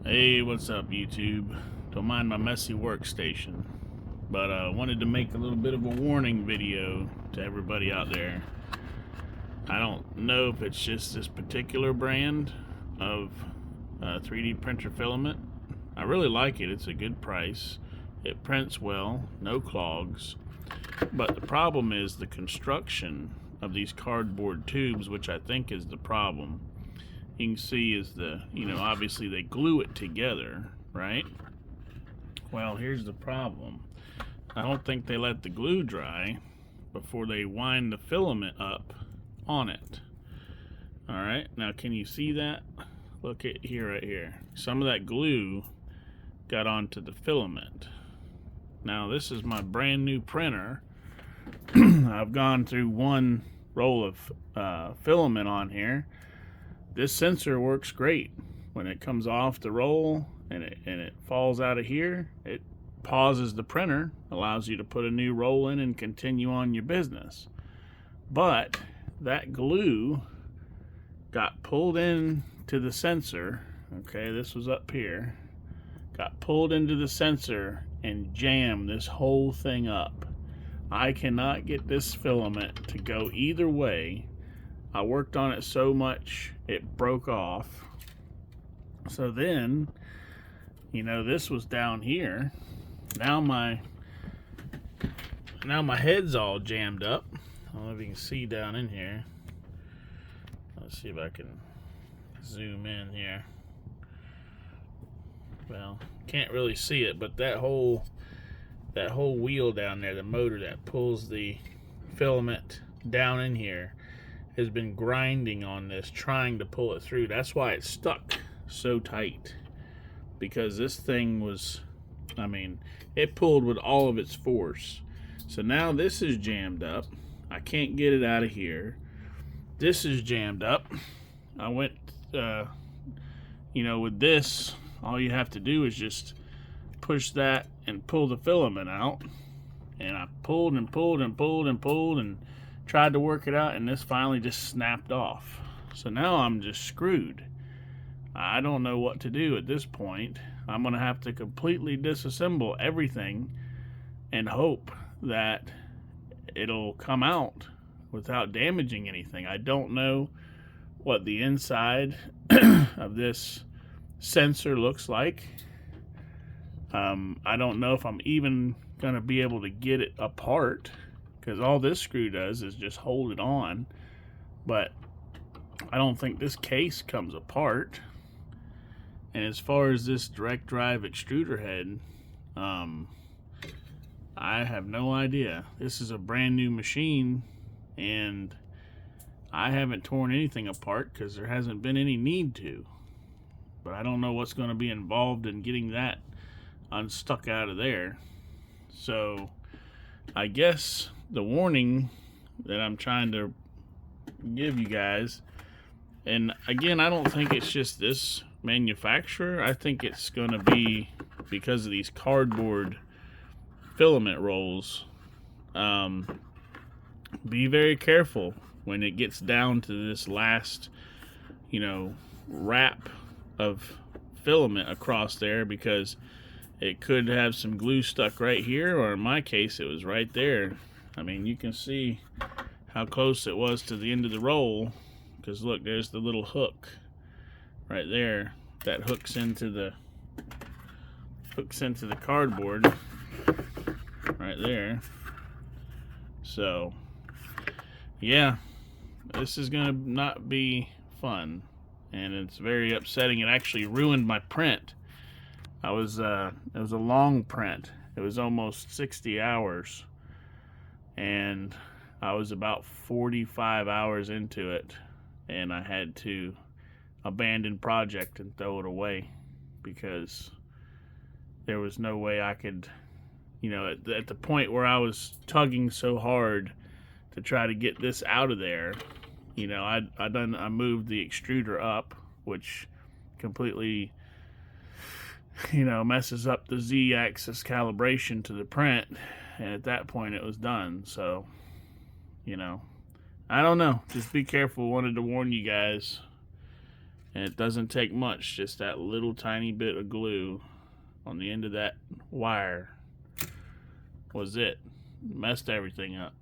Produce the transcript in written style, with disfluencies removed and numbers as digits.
Hey, what's up, YouTube? Don't mind my messy workstation, but I wanted to make a little bit of a warning video to everybody out there. I don't know if it's just this particular brand of 3D printer filament. I really like it. It's a good price. It prints well, no clogs. But the problem is the construction of these cardboard tubes, which I think is the problem. You can see is obviously they glue it together, right? Well, here's the problem. I don't think they let the glue dry before they wind the filament up on it. All right, now can you see that? Look at here, right here. Some of that glue got onto the filament. Now this is my brand new printer. I've gone through one roll of filament on here. This sensor works great. When it comes off the roll and it falls out of here, it pauses the printer, allows you to put a new roll in and continue on your business. But that glue got pulled in to the sensor. Okay, this was up here. Got pulled into the sensor and jammed this whole thing up. I cannot get this filament to go either way. I worked on it so much it broke off. So then, this was down here. Now my head's all jammed up. I don't know if you can see down in here. Let's see if I can zoom in here. Well, can't really see it, but that whole wheel down there, the motor that pulls the filament down in here, has been grinding on this, trying to pull it through. That's why it's stuck so tight, because this thing was, it pulled with all of its force. So now this is jammed up. I can't get it out of here. This is jammed up. I went, with this, all you have to do is just push that and pull the filament out. And I pulled and pulled and pulled and pulled and tried to work it out, and this finally just snapped off. So now I'm just screwed. I don't know what to do at this point. I'm gonna have to completely disassemble everything and hope that it'll come out without damaging anything. I don't know what the inside of this sensor looks like. I don't know if I'm even gonna be able to get it apart, because all this screw does is just hold it on. But I don't think this case comes apart. And as far as this direct drive extruder head, I have no idea. This is a brand new machine, and I haven't torn anything apart because there hasn't been any need to. But I don't know what's going to be involved in getting that unstuck out of there. So I guess the warning that I'm trying to give you guys, and again, I don't think it's just this manufacturer. I think it's going to be because of these cardboard filament rolls. Be very careful when it gets down to this last, wrap of filament across there, because it could have some glue stuck right here, or in my case, it was right there. You can see how close it was to the end of the roll, because look, there's the little hook right there that hooks into the cardboard right there. So yeah, this is gonna not be fun, and it's very upsetting. It actually ruined my print. It was a long print. It was almost 60 hours, and I was about 45 hours into it, and I had to abandon project and throw it away because there was no way I could, at the point where I was tugging so hard to try to get this out of there, I moved the extruder up, which completely messes up the Z-axis calibration to the print, and at that point it was done. So I don't know, just be careful. Wanted to warn you guys. And it doesn't take much, just that little tiny bit of glue on the end of that wire was it. Messed everything up.